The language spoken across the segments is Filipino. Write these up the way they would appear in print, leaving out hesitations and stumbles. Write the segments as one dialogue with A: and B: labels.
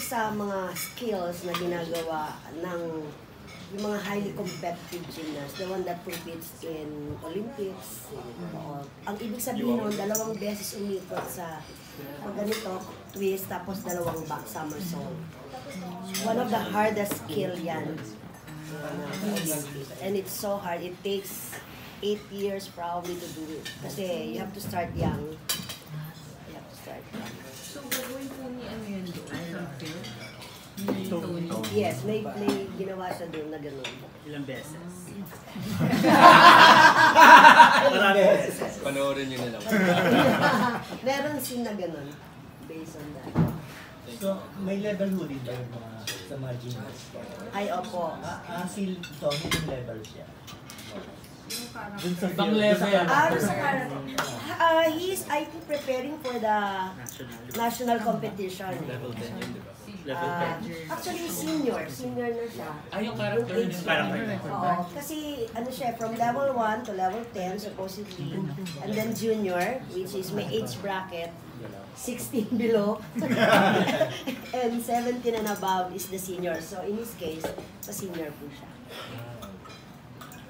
A: sa mga skills na ginagawa ng yung mga highly competitive gymnasts, the one that competes in Olympics. Ang ibig sabihin nun, 2 beses umikot sa ganito, twist, tapos 2 back somersault. One of the hardest skill yan. And it's so hard. It takes 8 years probably to do it. Kasi you have to start young. You have to start young.
B: So, gagawin po ni ano yun doon? Sa field?
A: Yes, may ginawa siya doon na gano'n.
C: Ilang beses?
D: Maraming beses.
E: Panoorin nyo na lang.
A: Meron scene na gano'n, based on that.
D: So, may level mo din ba yung mga sa mga gymnasts?
A: Ay, opo.
D: Si Tony, yung level siya. Dun sa
C: Ibang level.
A: He's, I think, preparing for the national competition.
E: Level 10 yun, di ba?
A: Actually, senior na siya.
C: Yung character niya.
A: Oo, kasi ano siya, from level 1 to level 10 supposedly, and then junior, which is may age bracket, 16 below, and 17 and above is the senior. So in his case, sa senior po siya.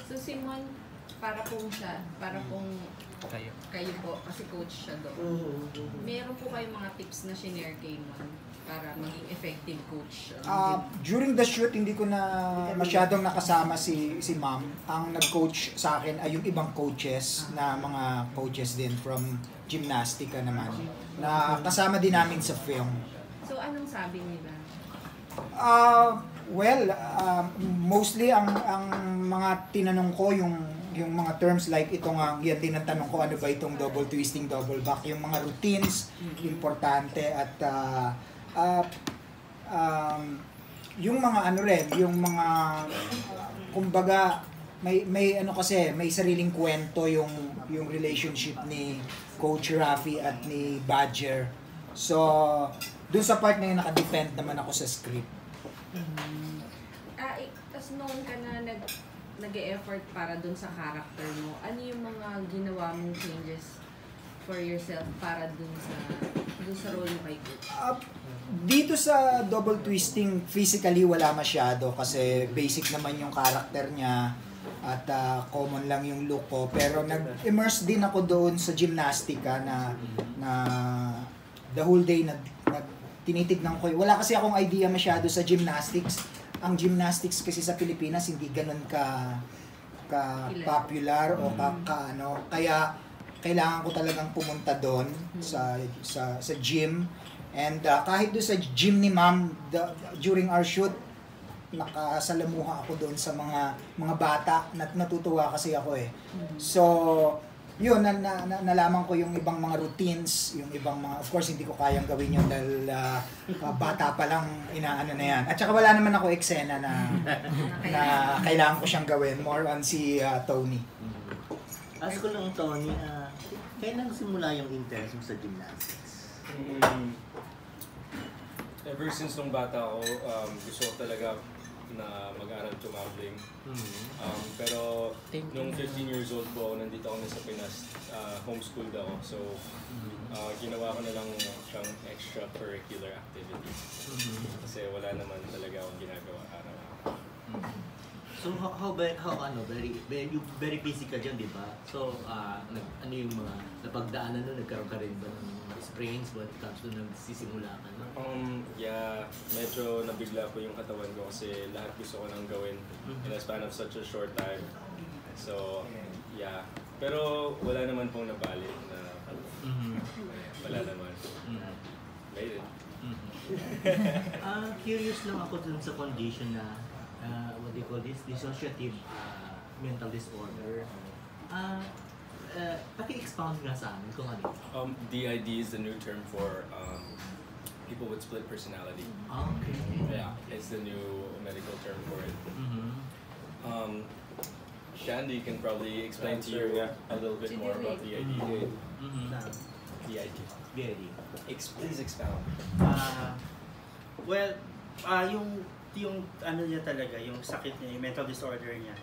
B: So Simon, para pong kayo po, kasi coach siya doon. Meron po kayong mga tips na shinare kay Mon para maging effective coach?
F: During the shoot, hindi ko na masyadong nakasama si ma'am. Ang nag-coach sa akin ay yung ibang coaches na mga coaches din from gymnastica naman. Na kasama din namin sa film.
B: So anong sabi nila?
F: Mostly ang mga tinanong ko yung mga terms like ito nga, yan din ang tanong ko, ano ba itong double twisting, double back, yung mga routines, importante, at yung mga ano rin, yung mga kumbaga may ano kasi, may sariling kwento yung relationship ni Coach Rafi at ni Badger. So, dun sa part na yun, naka-depend naman ako sa script.
B: Tas noon ka na nag-e-effort para dun sa character mo, ano yung mga ginawa mong changes for yourself para dun sa role mo kay Coach?
F: Dito sa double twisting, physically wala masyado kasi basic naman yung character niya at common lang yung look ko. Pero nag-immerse din ako doon sa gymnastica na the whole day tinitignan ko. Wala kasi akong idea masyado sa gymnastics. Ang gymnastics kasi sa Pilipinas hindi ganun ka popular o ano. Kaya kailangan ko talagang pumunta doon sa gym. And kahit doon sa gym ni Ma'am, during our shoot, nakasalamuha ako doon sa mga bata. Natutuwa kasi ako eh. So, yun, nalaman ko yung ibang mga routines, yung ibang mga, of course, hindi ko kayang gawin yun dahil bata pa lang, inaano na yan. At saka wala naman ako eksena na kailangan ko siyang gawin. More on si Tony.
D: Ask ko lang, Tony, kailan simula yung interest mo sa gymnastics?
E: Ever since nung bata ako, gusto ko talaga na mag-aral tumbling. Pero nung 15 years old po, nandito ako na sa Pinas, homeschooled ako. So, ginawa ko na lang siyang extracurricular activity. Kasi wala naman talaga akong ginagawa araw-araw.
D: So very physical dyan, di ba? So ano yung mga napagdaanan nun, nagkaroon ka rin ba ng sprains when it comes to nagsisimula ka na?
E: Yeah, medyo nabigla po yung katawan ko kasi lahat gusto ko nang gawin in a span of such a short time. So yeah, pero wala naman pong nabali na wala naman. Made it.
D: Curious lang ako dun sa condition na what they call this, dissociative mental disorder. Paki-expound nga sa amin kung ano.
E: DID is the new term for people with split personality.
D: Okay.
E: Yeah, it's the new medical term for it. Shandy can probably explain to you a little bit more about DID. DID. Please expound.
C: Yung ano niya talaga, yung sakit niya, yung mental disorder niya,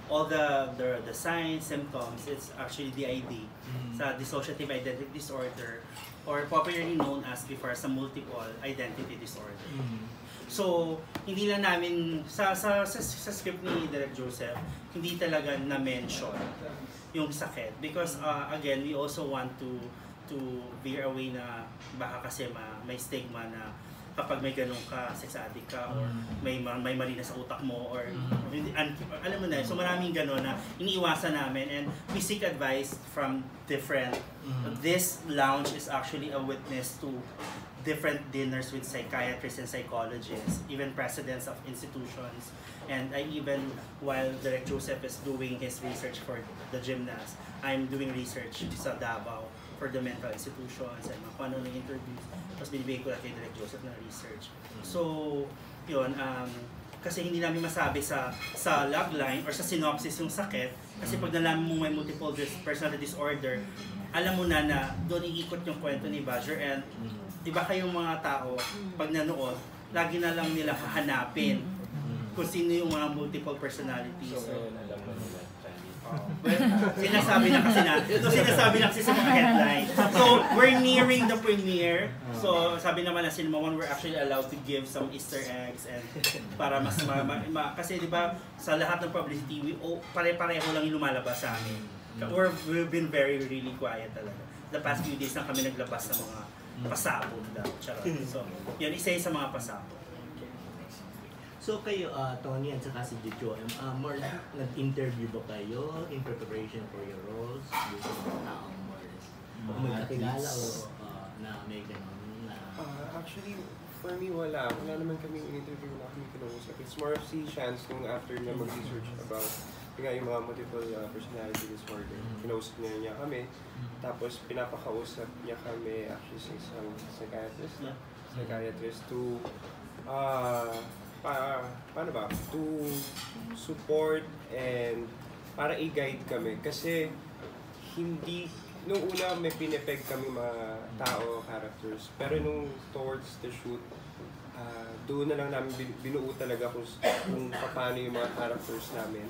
C: all the signs, symptoms, it's actually DID. Sa dissociative identity disorder, or popularly known as before as a multiple identity disorder. So, hindi lang namin, sa script ni Direk Joseph, hindi talaga na-mention yung sakit. Because, again, we also want to veer away na baka kasi may stigma na kapag may ganun ka, sex addict ka, or may mali na sa utak mo, or alam mo na, so maraming ganun na iniiwasan namin, and we seek advice from different. This lounge is actually a witness to different dinners with psychiatrists and psychologists, even presidents of institutions, and I even, while Direk Joseph is doing his research for the gymnast, I'm doing research sa Davao for the mental institutions and kung ano ng interviews. Tapos binibigay ko lang kay Direk Joseph na research. So, yun, kasi hindi namin masabi sa logline or sa synopsis yung sakit, kasi pag nalaman mo may multiple personality disorder, alam mo na doon iikot yung kwento ni Badger, and iba kayong mga tao, pag nanood, lagi na lang nila hahanapin kung sino yung mga multiple personalities.
E: So, alam mo nila.
C: Sinasabi na kasi sa mga headline. So, we're nearing the premiere. So, sabi naman na Cinema One, we're actually allowed to give some Easter eggs and para mas kasi di ba sa lahat ng publicity, pare-pareho lang yung lumalabas sa amin. We've been really quiet talaga. The past few days na kami naglabas ng mga pasabog daw. So, yun, isa sa mga pasabog.
D: So kayo, Tony at saka si Joem, more nag-interview ba kayo in preparation for your roles? Yung mga taong more may kakilala o na may ganun na...
G: Actually, for me, wala naman kami in-interview na kami kinausap. It's more of si Chance nung after na mag-research about yung mga multiple personality disorder. Kinausap niya kami, tapos pinapakausap niya kami actually sa isang psychiatrist to paano ba? To support and para i-guide kami. Kasi hindi, nung una may pinepeg kami mga tao, characters. Pero nung towards the shoot, doon na lang namin binuo talaga kung paano yung mga characters namin.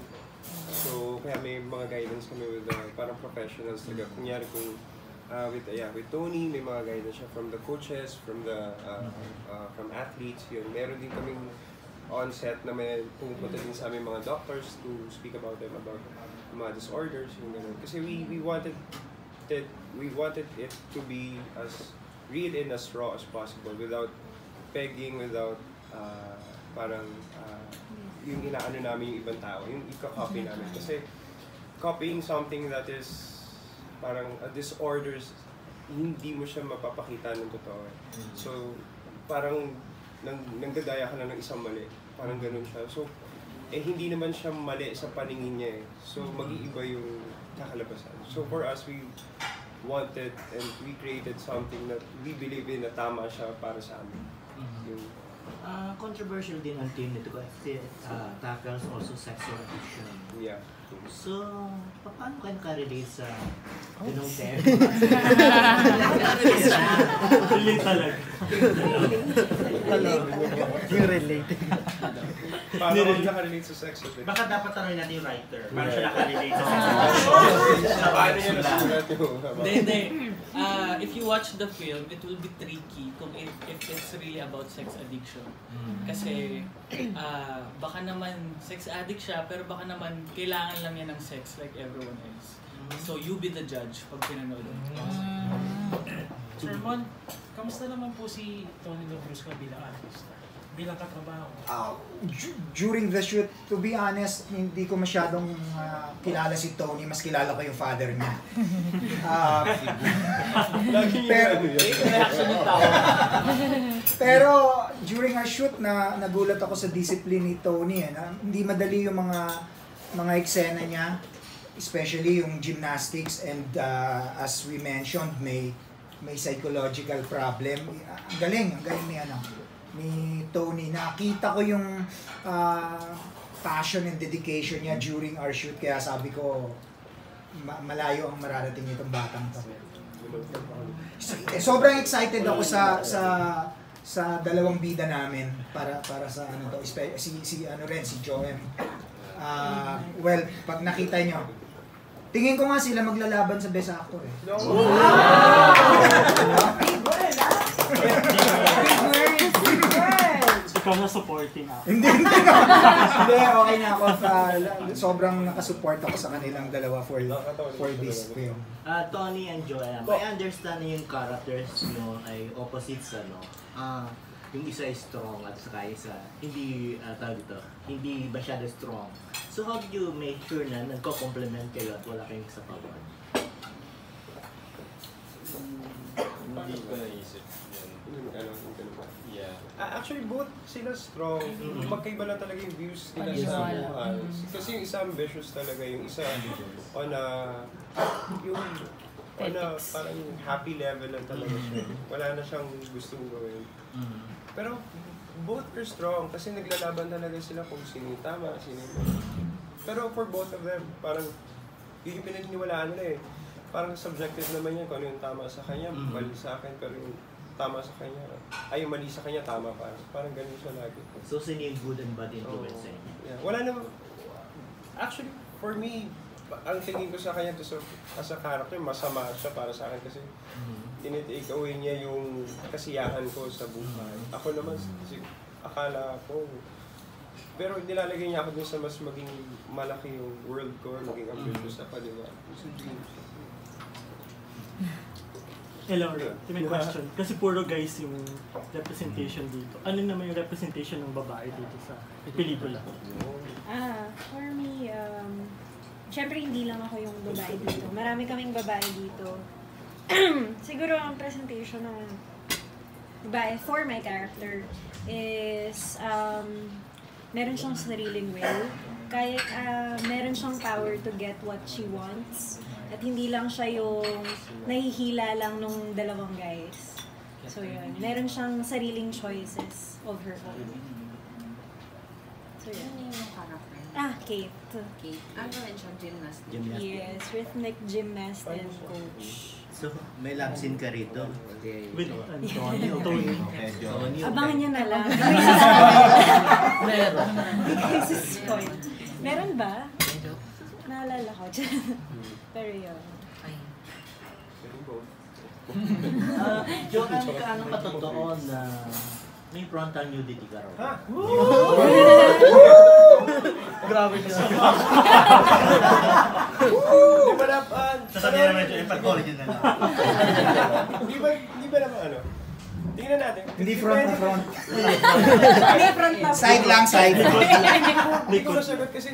G: So, kaya may mga guidance kami with parang professionals talaga. Kunyari kung with Tony, may mga guidance siya from the coaches, from from athletes. Yun. Meron din kaming on set na may pumunta din sa aming mga doctors to speak about them, about mga disorders, yung ganun. Kasi we wanted it to be as real and as raw as possible without pegging, without parang yung inaano namin yung ibang tao, yung ika-copy namin. Kasi copying something that is parang disorders, hindi mo siya mapapakita ng totoo. So, parang nanggagaya ka na ng isang mali. Parang ganun siya. So, hindi naman siya mali sa paningin niya eh. So, mag-iiba yung kakalabasan. So, for us, we wanted and we created something that we believe in na tama siya para sa amin.
D: Controversial din ang team nito kasi tackles also sexual addiction.
G: Yeah.
D: So, paano kayo ka-relate sa ganung tema? Relate talaga.
F: Yung related.
G: Paano kung naka-relate sa sex addiction?
C: Baka dapat tanongin natin yung writer. Paano siya naka-relate sa sex
G: Paano niya nasulat yung...
H: Hindi. If you watch the film, it will be tricky kung if it's really about sex addiction. Kasi baka naman sex addict siya, pero baka naman kailangan lang yan ng sex like everyone else. So you be the judge pag pinanood.
I: Sir Mon, kamusta naman po si Tony Labrusca bilang artista? Bilang katrabaho?
F: During the shoot, to be honest, hindi ko masyadong kilala si Tony, mas kilala ko yung father niya. Pero during our shoot, nagulat ako sa discipline ni Tony. Hindi madali yung mga eksena niya, especially yung gymnastics, and as we mentioned, may psychological problem. Ang galing ni Tony. Nakita ko yung passion and dedication niya during our shoot, kaya sabi ko malayo ang mararating nitong batang to. Sobrang excited ako sa dalawang bida namin para sa ano to, si Joem. Well, pag nakita nyo, Tingin ko nga sila maglalaban sa Best Actor eh.
I: Ikaw na supporting ako.
F: Hindi, okay na ako. Sobrang nakasupport ako sa kanilang dalawa for this film.
D: Tony and Joem, I understand na yung characters nyo ay opposites, ano? Yung isa is strong at saka isa hindi tawag dito, hindi masyado strong. So how do you make sure na nagko-complement kayo at wala kayong sa bawat?
E: Hindi ko naisip yun. Yeah.
G: Actually, both sila strong. Magkaiba lang talaga yung views nila sa buhay. Kasi yung isa ambitious talaga, yung isa on a parang happy level lang talaga siya. Wala na siyang gustong gawin. Pero both are strong kasi naglalaban talaga sila kung sino yung tama, sino yung mali. Pero for both of them, parang yun yung pinaniniwalaan nila eh. Parang subjective naman yan kung ano yung tama sa kanya, mali sa akin, pero yung tama sa kanya, ay yung mali sa kanya, tama pa. Parang ganun siya lagi.
D: So sino yung good and bad influence sa inyo?
G: Yeah. Wala naman, actually, for me, ang tingin ko sa kanya as a character, masama siya para sa akin kasi tinitake away niya yung kasiyahan ko sa buhay. Ako naman, akala ko, pero nilalagay niya ako dun sa mas maging malaki yung world ko, maging ambitious ako, di ba?
I: Hello, may question. Kasi puro guys yung representation dito. Ano naman yung representation ng babae dito sa pelikula?
J: For me, syempre hindi lang ako yung babae dito. Marami kaming babae dito. Siguro ang presentation ng babae for my character is meron siyang sariling will. Kaya meron siyang power to get what she wants. At hindi lang siya yung nahihila lang nung dalawang guys. So yun, meron siyang sariling choices of her own. So yun.
B: Ano yung character?
J: Kate.
B: Kate. Ano rin siya? Gymnast?
J: Yes, rhythmic gymnast and coach.
D: So, may love scene ka rito?
I: With
D: Tony o Tony?
J: Abangan niyo na lang.
D: Meron.
J: Point. Meron ba? Naalala ko. Pero yun.
D: Joem, kaano ka totoo na may frontal nudity ka raw?
G: Ha?
D: Grabe ka.
G: Di ba na,
C: Sasabihin naman ito, ipag-college na lang.
G: Di ba naman ano? Tingnan natin.
F: Hindi front na front.
J: Hindi front na.
F: Side lang, side.
G: Hindi ko masagot kasi,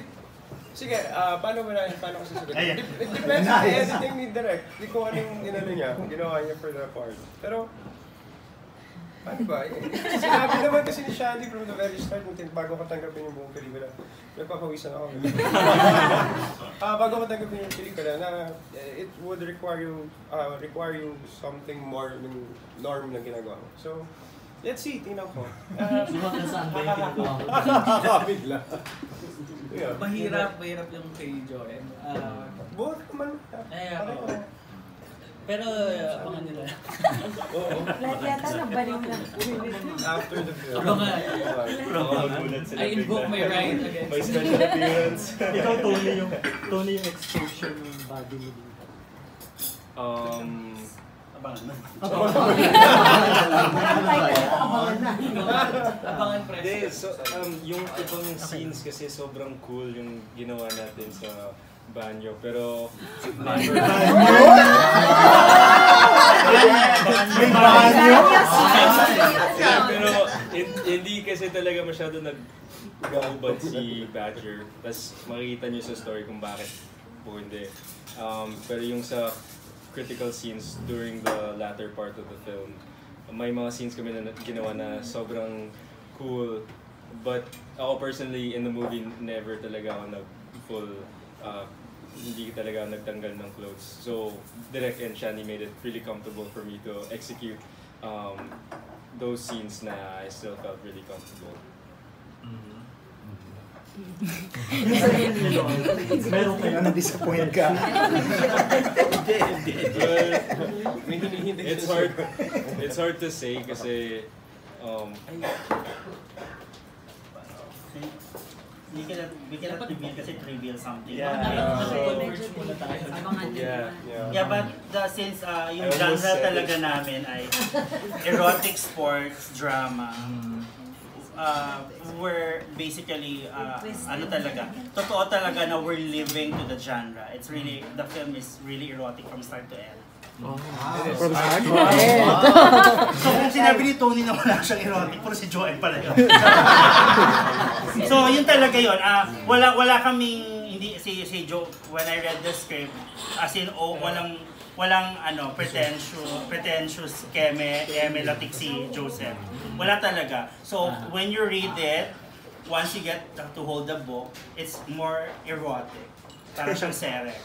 G: sige, paano ko sasagot?
C: Ayan.
G: It depends sa editing ni Direk. Hindi ko anong niya, ginawa niya for the part. Pero, paano ba? Sinabi naman kasi ni Shandy from the very start, bago ko tanggapin yung buong pelikula, nagpapawisan ako. Bago ko tanggapin yung pelikula, na it would require you something more ng norm na ginagawa mo. So, let's see, tingnan ko.
D: Sumat na saan ba yung pinagawa mo?
G: Nakakabig lang.
H: Mahirap yung kay Joem.
G: Both naman.
H: Pero, abangan nila.
J: Yata nabalik na.
G: After the film.
H: I invoke my right against.
C: By special appearance.
I: Ikaw, Tony yung exposure ng body mo dito.
C: Abangan na.
H: Abangan press.
E: Hindi, so yung ibang scenes kasi sobrang cool yung ginawa natin sa banyo, pero never pero hindi kasi talaga masyado nag-gaubad si Badger. Tapos makikita nyo sa story kung bakit po hindi. Pero yung sa critical scenes during the latter part of the film, may mga scenes kami na ginawa na sobrang cool. But ako personally, in the movie, never talaga ako nag-full, hindi talaga nagtanggal ng clothes. So, Direk and Shani made it really comfortable for me to execute those scenes na I still felt really comfortable.
F: Meron kayo na-disappoint ka.
E: It's hard to say kasi
C: We cannot reveal kasi trivial something.
H: Converge muna tayo.
B: Abangan nyo.
C: Yeah, but since yung
G: I almost
C: genre
G: said
C: talaga namin ay erotic sports, drama, we're basically, ano talaga, totoo talaga na we're living to the genre. It's really, the film is really erotic from start to end.
K: From start?
C: So kung sinabi ni Tony na wala siyang erotic, pero si Joem pala yun. So yun talaga yun. Wala kaming, hindi, si Joe, when I read the script, as in, walang pretentious keme latik si Joseph. Wala talaga. So when you read it, once you get to hold the book, it's more erotic. Parang siyang serex.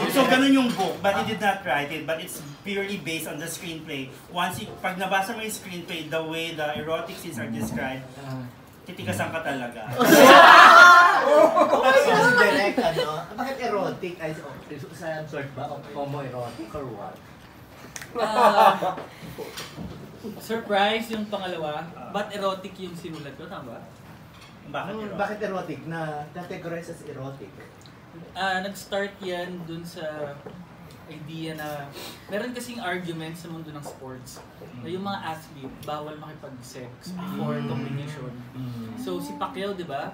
C: So ganun yung book, but he did not write it, but it's purely based on the screenplay. Pag nabasa mo yung screenplay, the way the erotic scenes are described, titigasan ka talaga.
D: Direct, bakit erotic? Sa sort ba? Homo-erotic or what?
H: Surprise yung pangalawa, but erotic yung sinulat ko, tama ba?
D: Bakit erotic? Na categorize as erotic?
H: Nag-start yan dun sa idea na meron kasing argument sa mundo ng sports na yung mga athlete bawal makipag-sex before competition. So si Pacquiao, di ba?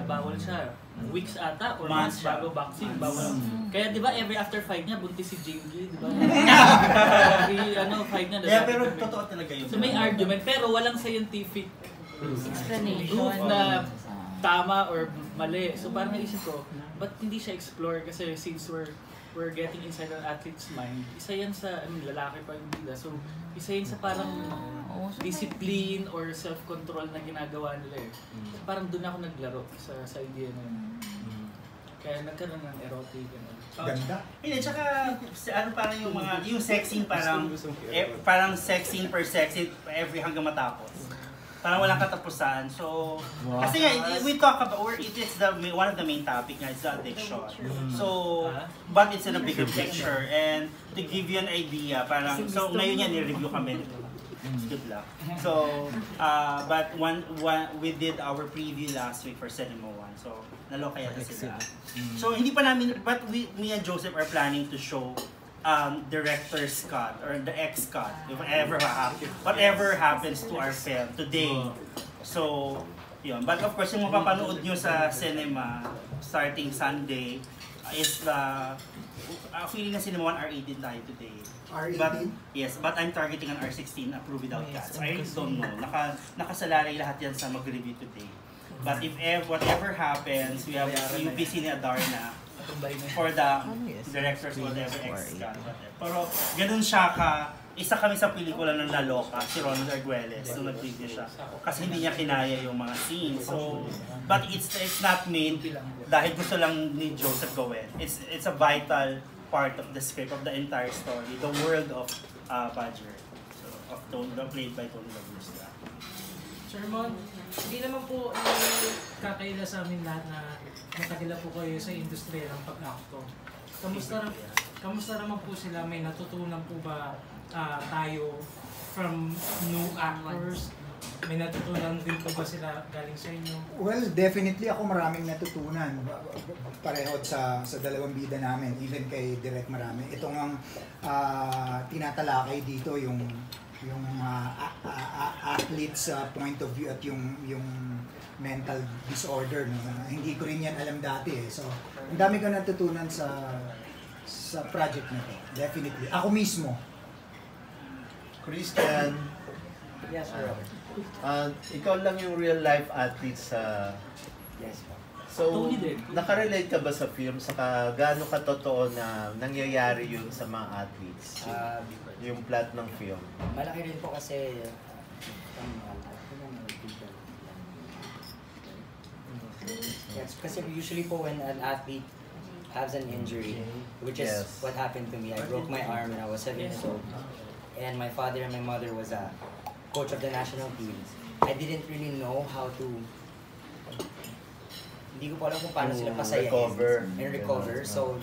H: Bawal siya. Weeks ata or months bago boxing, bawal. Kaya di ba every after fight niya buntis si Jingy, di ba? Every fight niya.
C: Yeah, pero totoo talaga yun.
H: So may argument pero walang scientific proof na tama or mali. So parang naisip ko, ba't hindi siya explore? Kasi since we're getting inside an athlete's mind, isa yan sa, lalaki pa yung bida. So isa yan sa parang discipline or self-control na ginagawa nila eh. So, parang doon ako naglaro sa idea na yun. Kaya nagkaroon ng erotic.
F: Ganda.
C: Hindi, tsaka parang yung mga, yung sex scene parang sex scene per sex scene every hanggang matapos. Parang walang katapusan. So, kasi nga, we talk about, it's one of the main topic nga, is the addiction. So, but it's in a bigger picture. And to give you an idea, parang, so ngayon yan, i-review kami. Good luck. So, but we did our preview last week for Cinema 1. So, naloka yata sila. So, hindi pa namin, but me and Joseph are planning to show director's cut or the X cut, if whatever happens to our film today. So, yun. But of course, yung mapapanood nyo sa cinema starting Sunday is the feeling na Cinema 1 R18 tayo today.
F: R18?
C: But, yes, but I'm targeting an R16 approved without cuts. I really don't know. Nakasalalay lahat yan sa mag-review today. But if whatever happens, we have UP Cine Adarna for the directors, whatever, X-cut, whatever. Pero ganun siya isa kami sa pelikula ng Naloka, si Ronald Arguelles, nung nag-preview siya. Kasi hindi niya kinaya yung mga scenes. So, but it's not made dahil gusto lang ni Joseph gawin. It's a vital part of the script, of the entire story, the world of Badger. So, played by Tony Labrusca.
L: Sir Mon, hindi naman po kakaila sa amin lahat na matagila po kayo sa industriya ng pag-acto. Kamusta naman po sila? May natutunan po ba tayo from new actors? May natutunan din po ba sila galing sa inyo?
F: Well, definitely ako maraming natutunan. Pareho sa dalawang bida namin, even kay Direk marami. Itong ang tinatalakay dito yung athlete's point of view at yung mental disorder, no? Hindi ko rin yan alam dati eh. So, ang dami ko natutunan sa project na to. Definitely. Ako mismo.
M: Christian,
D: Yes, sir.
M: ikaw lang yung real life athlete sa...
D: Yes, po.
M: So, nakarelate ka ba sa film? Saka gaano ka totoo na nangyayari yun sa mga athletes? Yung plot ng film?
N: Malaki rin po kasi yes, kasi usually po when an athlete has an injury, which is what happened to me. I broke my arm when I was 7 years old. And my father and my mother was a coach of the national team. I didn't really know how to, hindi ko po alam kung paano sila pasayahin and recover. So,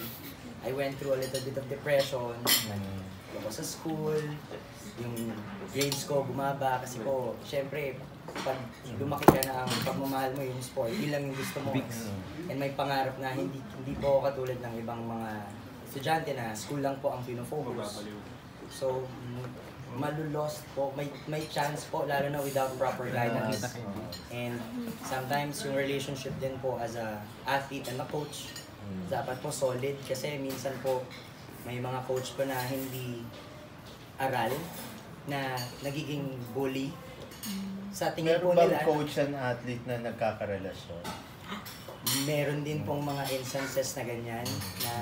N: I went through a little bit of depression. ko sa school, yung grades ko bumaba kasi po, syempre, pag lumaki ka na ang pagmamahal mo yung sport, yun lang yung gusto mo. And may pangarap na hindi po ako katulad ng ibang mga estudyante na school lang po ang pinofocus. So, malulost po, may chance po, lalo na without proper guidance. And sometimes yung relationship din po as a athlete and a coach, dapat po solid kasi minsan po may mga coach po na hindi aral, na nagiging bully. Sa tingin po
M: Meron
N: nila,
M: bang coach and athlete na nagkakarelasyon?
N: meron din pong mga instances na ganyan na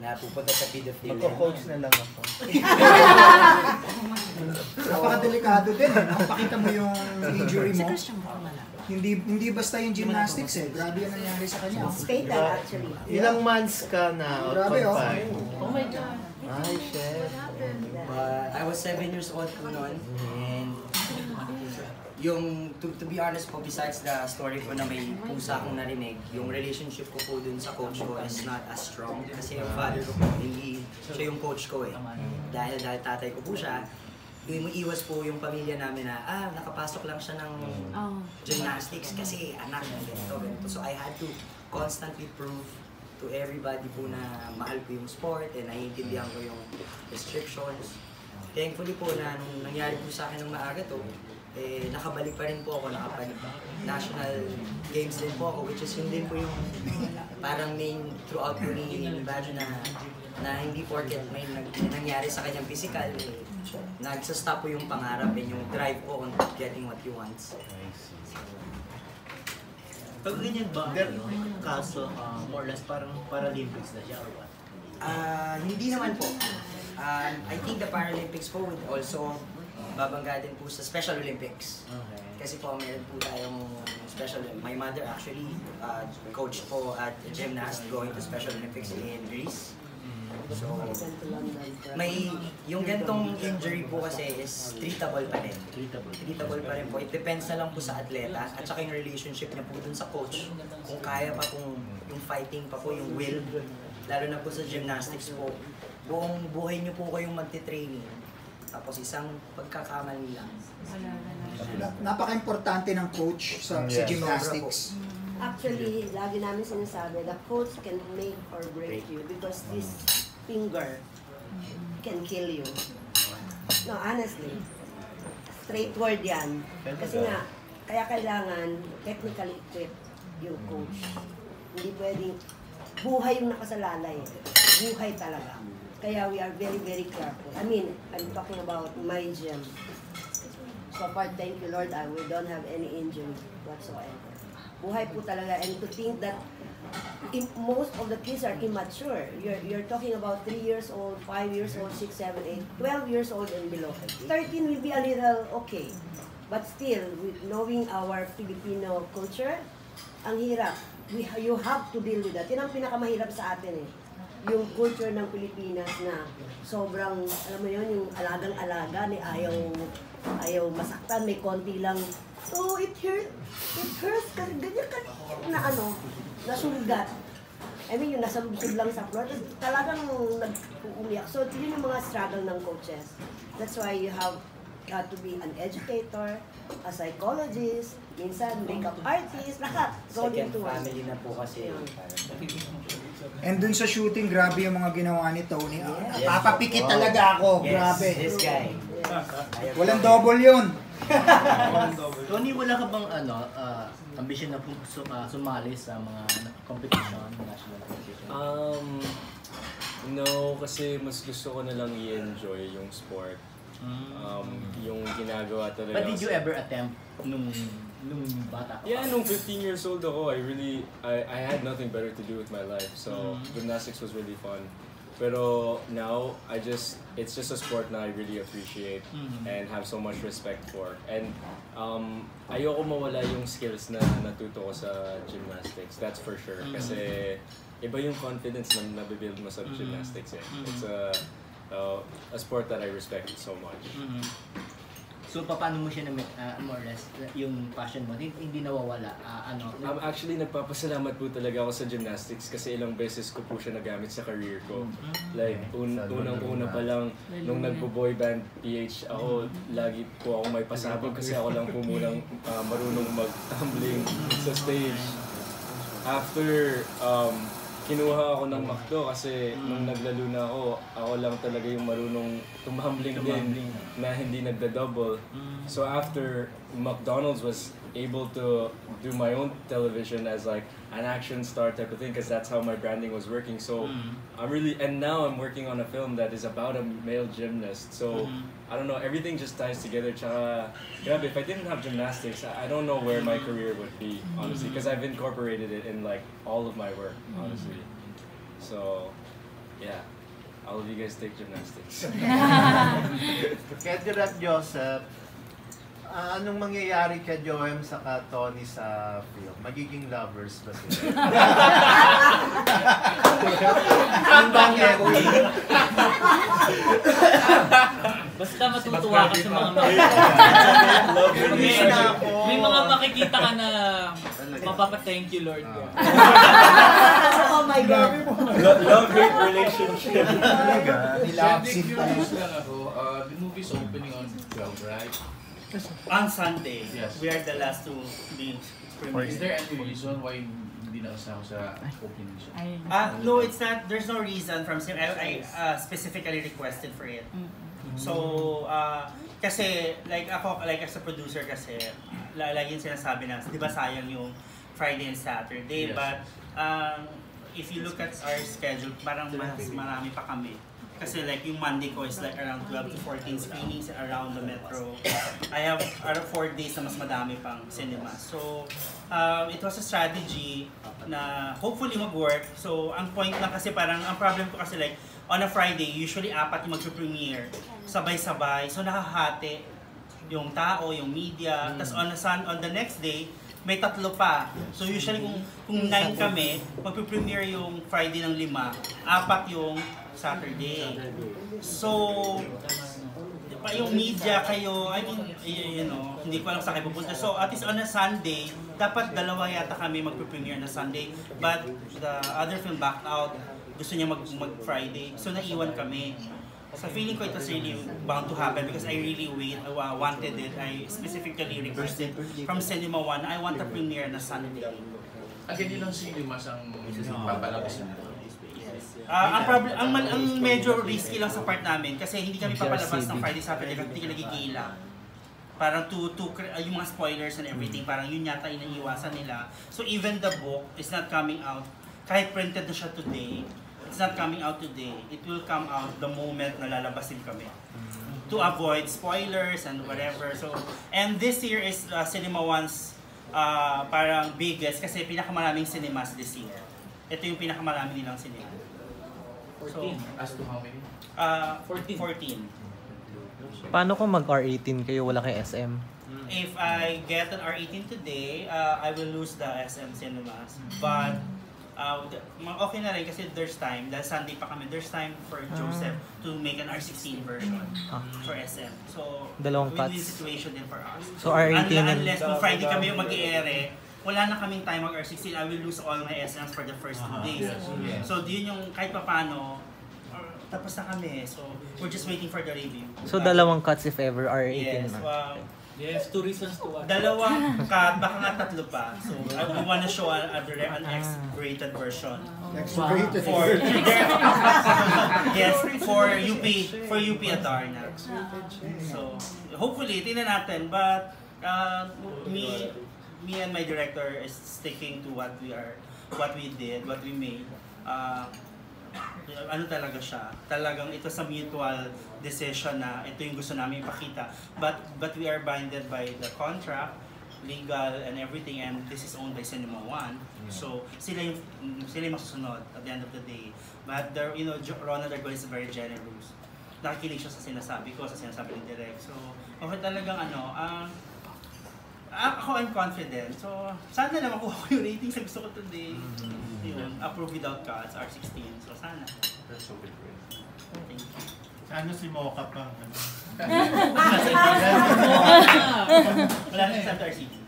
N: napupunta sa pedophilia.
M: Magko-coach na lang ako.
F: Napakadelikado din, no? Pakita mo yung injury mo. Hindi basta yung gymnastics eh. Grabe yung nangyari sa kanya.
A: It's fatal actually.
M: Ilang months ka na
F: Grabe, oh.
M: confined?
B: Oh my God.
M: Ay, shit.
N: I was 7 years old po noon, and yung, to be honest po, besides the story ko na may pusa akong narinig, yung relationship ko po dun sa coach ko is not as strong. Kasi yung father ko po, hindi siya yung coach ko eh. Dahil tatay ko po siya, umiiwas po yung pamilya namin na, nakapasok lang siya ng gymnastics kasi anak na ganito. So I had to constantly prove to everybody po na mahal ko yung sport and naiintindihan ko yung restrictions. Thankfully po na nung nangyari po sa akin ng maaga to, nakabalik pa rin po ako, national games din po ako, which is yun din po yung parang main throughout po ni Badge na hindi porket may nangyari sa kanyang physical, nagsastop po yung pangarap and yung drive po on getting what you want.
D: Pag ganyan ba, kaso more or less parang Paralympics na siya or what?
N: Hindi naman po. I think the Paralympics po would also babangga din po sa Special Olympics.
D: Okay.
N: Kasi po meron po tayong special, my mother actually coached po at gymnast going to Special Olympics in Greece. So, yung gantong injury po kasi is treatable pa rin. Treatable pa rin po. It depends na lang po sa atleta at saka yung relationship niya po dun sa coach. Kung kaya pa kung yung fighting pa po, yung will. Lalo na po sa gymnastics po. Buong buhay niyo po kayong magte-training. Tapos isang pagkakamali lang.
F: Napaka-importante ng coach sa gymnastics.
A: Actually, lagi namin sinasabi, the coach can make or break you because this finger can kill you. No, honestly. Straight word yan. Kasi nga, kaya kailangan technically equipped yung coach. Hindi pwedeng buhay yung nakasalalay. Buhay talaga. Kaya we are very, very careful. I mean, I'm talking about my gym. So far, thank you Lord, we don't have any injury whatsoever. Buhay po talaga. And to think that most of the kids are immature. You're talking about 3 years old, 5 years old, 6, 7, 8, 12 years old and below. 13 will be a little okay. But still, knowing our Filipino culture, ang hirap. You have to deal with that. Yan ang pinakamahirap sa atin eh. Yung culture ng Pilipinas na sobrang, alam mo yun, yung alagang-alaga ni ayaw masaktan, may konti lang. So it hurts kasi ganyan ka na nasugat. I mean, yung nasambusog lang sa floor, talagang nag-umiyak. So yun yung mga struggle ng coaches. That's why you have got to be an educator, a psychologist, minsan makeup artist, lahat.
N: Second family na po kasi.
F: And dun sa shooting, grabe yung mga ginawa ni Tony. Papapikit talaga ako.
N: Yes,
F: Grabe.
N: this guy.
F: Walang double yun.
D: Tony, wala ka bang ambition na sumali sa mga competition, national competition?
E: No, kasi mas gusto ko na lang i-enjoy yung sport. Yung ginagawa talaga.
D: But did you ever attempt nung bata ka?
E: Yeah, nung 15 years old ako, I had nothing better to do with my life. So gymnastics was really fun. Pero now, it's just a sport na I really appreciate and have so much respect for. And ayoko mawala yung skills na natuto ko sa gymnastics, that's for sure. Kasi iba yung confidence na nabibuild mo sa gymnastics eh. It's a sport that I respect so much.
D: So, paano mo siya more or less, yung passion mo, hindi nawawala?
E: Actually, nagpapasalamat po talaga ako sa gymnastics kasi ilang beses ko po siya nagamit sa career ko. Like, unang-una pa lang, nung nagbo-boy band PH, ako lagi po ako may pasabog kasi ako lang po munang marunong mag-tumbling sa stage. After, kinuha ako ng McDo kasi nung naglalo na ako lang talaga yung marunong tumambling din na hindi nagda-double. So after McDonald's was able to do my own television as like an action star type of thing because that's how my branding was working. So and now I'm working on a film that is about a male gymnast. So I don't know, everything just ties together. Tsaka, grabe, if I didn't have gymnastics, I don't know where my career would be, honestly, because I've incorporated it in like all of my work, honestly. So, yeah, all of you guys take gymnastics.
M: Kedra at Joseph, anong mangyayari kay Joem sa Tony sa film? Magiging lovers ba sila? Bakit?
H: Basta matutuwa ka sa mga may mga makikita ka na mapapa-thank you, Lord.
A: Oh my God.
E: Love-hate relationship.
O: Curious lang ako, the movie's opening on 12, right?
C: On Sunday,
O: yes.
C: We are the last to be premiered.
O: Is there any reason why hindi nakasama sa opening show?
C: No, it's not. There's no reason from I specifically requested for it. So, kasi like as a producer kasi, laging sinasabi na, di ba sayang yung Friday and Saturday, yes. But if you look at our schedule, parang mas marami pa kami. Kasi like yung Monday ko is like around 12 to 14 screenings around the metro. I have 4 days na mas madami pang cinema. So, it was a strategy na hopefully mag-work. So, ang point lang kasi parang, ang problem ko kasi like, on a Friday, usually 4 yung mag-premiere. Sabay-sabay. So, nakahati yung tao, yung media. Tapos on the next day, may 3 pa. So, usually kung 9 kami, mag-premiere yung Friday ng 5, 4 yung Saturday. So, yung media kayo, I mean, hindi ko alam saan kayo pupunta. So, at least on a Sunday, dapat 2 yata kami mag-premiere na Sunday. But the other film backed out. Gusto niya mag-Friday. So, naiwan kami. So, feeling ko it was really bound to happen because I really wanted it. I specifically requested from Cinema 1, I want a premiere na Sunday.
O: Again, yun ang cinemas ang papalabas nito.
C: Ang medyo risky lang sa part namin kasi hindi kami papalabas ng Friday, Saturday kasi hindi nagigila. Parang yung mga spoilers and everything, parang yun yata iniiwasan nila. So even the book is not coming out, kahit printed na siya today, it's not coming out today. It will come out the moment na lalabasin kami. To avoid spoilers and whatever. So, and this year is Cinema 1's parang biggest kasi pinakamaraming cinemas this year. Ito yung pinakamarami nilang cinema.
O: 14. As to how many?
C: 14.
K: Paano kung mag-R18 kayo, wala kay SM?
C: If I get an R18 today, I will lose the SM cinemas. But okay na rin kasi there's time. Dahil Sunday pa kami, there's time for Joseph to make an R16 version for SM. So, win-win situation din for us.
K: So, R18
C: unless kung Friday kami yung mag-i-ere, wala na kaming time mag R16, I will lose all my SMs for the first 2 days. So, yun yung kahit pa paano, tapos na kami. So, we're just waiting for the review.
K: So, 2 cuts if ever R18
C: yes,
K: na?
H: Yes, 2 reasons to watch.
C: 2 cut, baka nga 3 pa. So, we wanna show an X-rated version.
F: X-rated?
C: Yes, for UP Adarna. So, hopefully, tingnan natin. But, me and my director is sticking to what we did, what we made. Ano talaga siya? Talagang ito sa mutual decision na ito yung gusto namin ipakita. But we are binded by the contract, legal and everything, and this is owned by Cinema 1. So sila yung masusunod at the end of the day. But Ronald Argol is very generous. Nakikinig siya sa sinasabi ko, sa sinasabi ng direct. So okay talagang ako I'm confident. So, sana na makuha ko yung ratings na gusto ko today. Yun, approve without cuts, R16. So, sana.
M: That's so great.
C: Thank you.
P: Sana si Mocha pang
C: Wala na si Santa RCB.